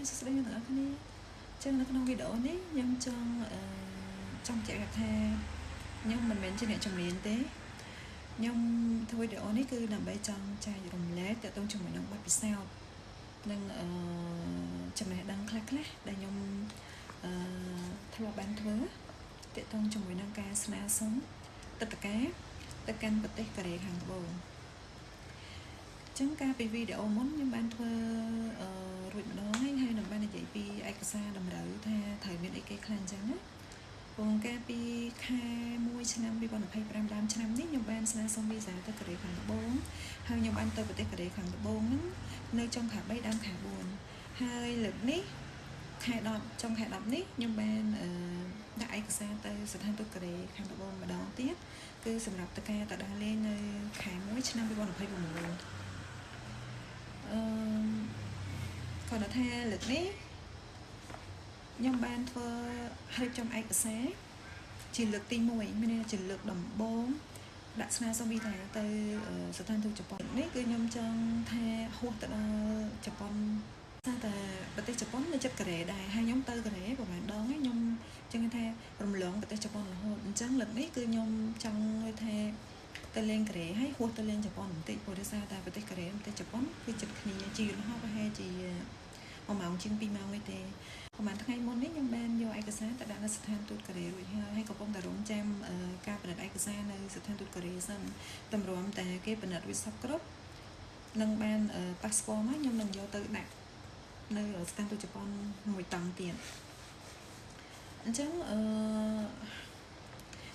សួស្តីអ្នកទាំងអស់គ្នាចឹងនៅក្នុងវីដេអូនេះខ្ញុំចង់ចែកថាខ្ញុំមិនមែនជាអ្នកជំនាញទេខ្ញុំធ្វើវីដេអូនេះគឺដើម្បីចង់ចែករំលែកទាក់ទងជាមួយនឹងបទពិសោធន៍និងចំណេះដឹងខ្លះៗដែលខ្ញុំធ្លាប់បានធ្វើទាក់ទងជាមួយនឹងការស្នើសុំទិដ្ឋាការទៅកាន់ប្រទេសកូរ៉េខាងត្បូងចឹងការពីវីដេអូមុនខ្ញុំបានធ្វើរួចម្ដងហើយនឹងបាននិយាយពីឯកសារតម្រូវថាត្រូវមានអីគេខ្លះអញ្ចឹងណាព្រោះកាលពីខែ1ឆ្នាំ2025ដើមឆ្នាំនេះខ្ញុំបានស្នើសុំវីសាទៅកូរ៉េខាងត្បូងហើយខ្ញុំបានទៅប្រទេសកូរ៉េខាងត្បូងហ្នឹងនៅចុងខែ3ដើមខែ4ហើយលើកនេះខែ10ចុងខែ10នេះខ្ញុំបានដាក់ឯកសារទៅស្ថានទូតកូរ៉េខាងត្បូងម្ដងទៀតគឺសម្រាប់តការទៅដើរលេងនៅខែ1ឆ្នាំ2026គាត់ថាលើកនេះខ្ញុំបានធ្វើរៀបចំឯកសារជាលើកទី1មានន័យជាលើកដំបូងដាក់ស្នើសុំវីសាទៅស្ថានទូតជប៉ុននេះគឺខ្ញុំចង់ថាហួសទៅដល់ជប៉ុនតែប្រទេសជប៉ុននៅជិតកូរ៉េដែរហើយខ្ញុំទៅកូរ៉េប្រហែលដងហើយខ្ញុំចឹងថារំលងប្រទេសជប៉ុនរហូតអញ្ចឹងលើកនេះគឺខ្ញុំចង់ថាទៅលេងកូរ៉េហើយហួសទៅលេងជប៉ុនបន្តិចព្រោះដោយសារតែប្រទេសកូរ៉េប្រទេសជប៉ុនគឺជិតគ្នាជាយន្តហោះប្រហែលជា1ម៉ោងជាង2ម៉ោងទេប្រហែលថ្ងៃមុននេះខ្ញុំបានយកឯកសារទៅដាក់នៅស្ថានទូតកូរ៉េរួចហើយកំពុងតែរងចាំការផលិតឯកសារនៅស្ថានទូតកូរ៉េសិនតម្រាំតែគេផលិតរួចសពគ្រប់នឹងបានប៉ាសពតមកខ្ញុំនឹងយកទៅដាក់នៅស្ថានទូតជប៉ុនមួយតង់ទៀតអញ្ចឹង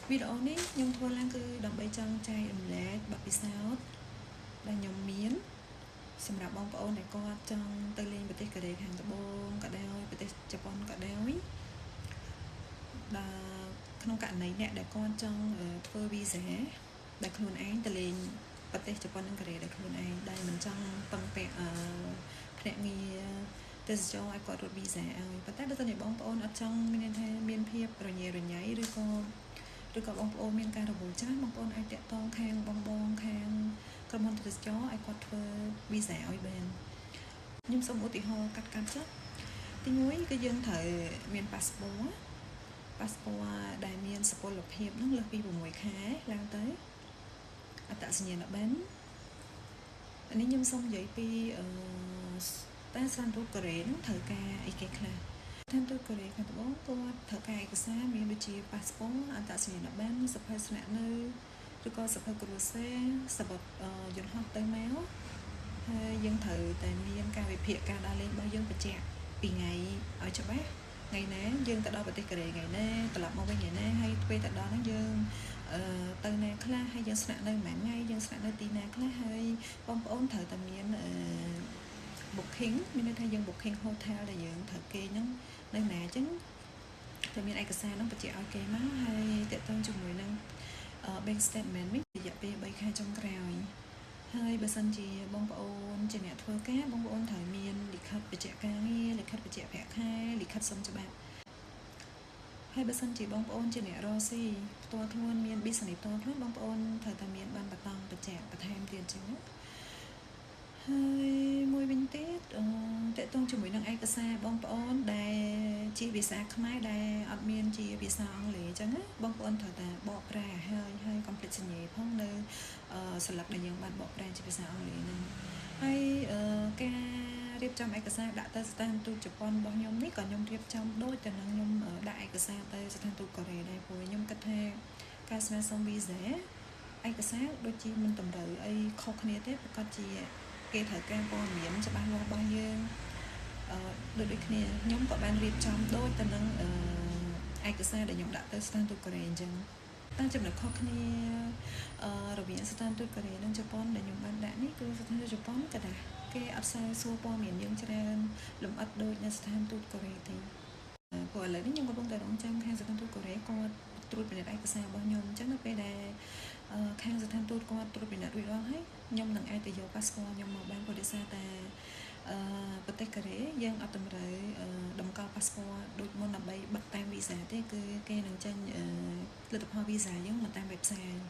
វីដេអូនេះខ្ញុំធ្វើឡើងគឺដើម្បីចង់ចែករំលែកបទពិសោធន៍ដែលខ្ញុំមានសម្រាប់បងប្អូនដែលគាត់ចង់ទៅលេងប្រទេសកូរ៉េខាងត្បូងក៏ដោយប្រទេសជប៉ុនក៏ដោយដែលក្នុងករណីអ្នកដែលគាត់ចង់ធ្វើវីសាដែលខ្លួនឯងទៅលេងប្រទេសជប៉ុននិងកូរ៉េដែលខ្លួនឯងដែលមិនចង់ពឹងពាក់ភ្នាក់ងារទេសចរឲ្យគាត់រត់វីសាឲ្យប៉ុន្តែបើសិនជាបងប្អូនអត់ចង់មានថាមានភាពរញ៉េរញ៉ៃឬក៏បងប្អូនមានការរវល់ច្រើនបងប្អូនអាចតាក់ទងខាងបងខាងក្រុមហ៊ុនទេសចរឲ្យគាត់ធ្វើវីសាឲ្យបានខ្ញុំសូមឧទាហរណ៍កាត់ចុះទី1គឺយើងត្រូវមានប៉ាសពតដែលមានសុពលភាពនឹងលើសពី6ខែឡើងទៅអត្តសញ្ញាណប័ណ្ណនេះខ្ញុំសូមនិយាយពីតែស្ថានទូតកូរ៉េនឹងត្រូវការអីគេខ្លះស្ថានទូតកូរ៉េខាងត្បូងគាត់ត្រូវការឯកសារមានដូចជាប៉ាសពតអត្តសញ្ញាណប័ណ្ណសភៅស្នាក់នៅឬក៏សភៅគ្រួសារសម្បត្តិយន្តហោះទៅមកហើយយើងត្រូវតែមានការវិភាគការដើរលេងរបស់យើងបញ្ជាក់ពីថ្ងៃឲ្យច្បាស់ថ្ងៃណាយើងទៅដល់ប្រទេសកូរ៉េថ្ងៃណាត្រឡប់មកវិញថ្ងៃណាហើយពេលទៅដល់ហ្នឹងយើងទៅណាខ្លះហើយយើងស្នាក់នៅប៉ុន្មានថ្ងៃយើងស្នាក់នៅទីណាខ្លះហើយបងប្អូនត្រូវតែមានbooking មានន័យថាយើង booking hotel ដែលយើងត្រូវគេហ្នឹងនៅណាអញ្ចឹងតែមានឯកសារហ្នឹងបញ្ជាក់ឲ្យគេមកហើយតេតងជាមួយនឹងbank statement នេះរយៈពេល3ខែចុងក្រោយហើយបើសិនជាបងប្អូនជាអ្នកធ្វើការបងប្អូនត្រូវមានលិខិតបញ្ជាក់ការងារលិខិតបញ្ជាក់ប្រាក់ខែលិខិតសុំច្បាប់ហើយបើសិនជាបងប្អូនជាអ្នករកស៊ីផ្ទាល់ខ្លួនមាន business ផ្ទាល់ខ្លួនបងប្អូនត្រូវតែមានបានបតង់បញ្ជាក់បន្ថែមទៀតអញ្ចឹងហើយមួយវិញទៀតតេតងជាមួយនឹងឯកសារបងប្អូនដែលជាភាសាខ្មែរដែលអត់មានជាភាសាអង់គ្លេសអញ្ចឹងណាបងប្អូនត្រូវតែបកប្រែហើយកុំភ្លេចសញ្ញាផងនៅស្លឹកដែលយើងបានបកប្រែជាភាសាអង់គ្លេសហ្នឹងហើយការរៀបចំឯកសារដាក់ទៅស្ថានទូតជប៉ុនរបស់ខ្ញុំនេះក៏ខ្ញុំរៀបចំដូចទៅនឹងខ្ញុំដាក់ឯកសារទៅស្ថានទូតកូរ៉េដែរព្រោះខ្ញុំគិតថាការស្នើសុំវីសាឯកសារដូចជាមិនតម្រូវអីខុសគ្នាទេប្រកាសជាគេត្រូវការព័ត៌មានច្បាស់លាស់របស់យើងដូចគ្នាខ្ញុំក៏បានរៀបចំដូចទៅនឹងឯកសារដែលខ្ញុំដាក់ទៅស្ថានទូតកូរ៉េអញ្ចឹងតែចំណុចខុសគ្នារវាងស្ថានទូតកូរ៉េនិងជប៉ុនដែលខ្ញុំបានដាក់នេះគឺស្ថានទូតជប៉ុនក៏ដែរគេអត់សូវសួរព័ត៌មានយើងច្រើនលម្អិតដូចនៅស្ថានទូតកូរ៉េទេព្រោះឥឡូវនេះខ្ញុំកំពុងតែរងចាំខាងស្ថានទូតកូរ៉េគាត់ត្រួតពិនិត្យឯកសាររបស់ខ្ញុំអញ្ចឹងនៅពេលដែលខាងស្ថានទូតគាត់ត្រួតពិនិត្យរួចរាល់ហើយខ្ញុំនឹងអាចទៅយកប៉ាសពតខ្ញុំមកបានព្រោះដោយសារតែប្រទេសកូរ៉េយើងអត់តម្រូវតម្កល់ប៉ាសពតដូចមុនដើម្បីបិទតាមវីសាទេគឺគេនឹងចេញលទ្ធផលវីសាយើងមកតាម website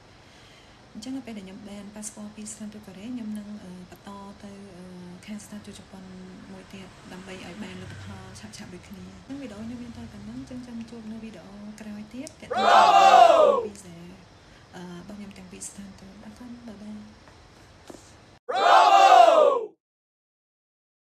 អញ្ចឹងនៅពេលដែលខ្ញុំបាន passport ពីស្ថានទូតកូរ៉េខ្ញុំនឹងបន្តទៅខាងស្ថានទូតជប៉ុនមួយទៀតដើម្បីឲ្យបានលទ្ធផលឆាប់ៗដូចគ្នាអញ្ចឹងវីដេអូនេះមានតែប៉ុណ្ណឹងអញ្ចឹងចាំជួបនៅវីដេអូក្រោយទៀតទាក់ទង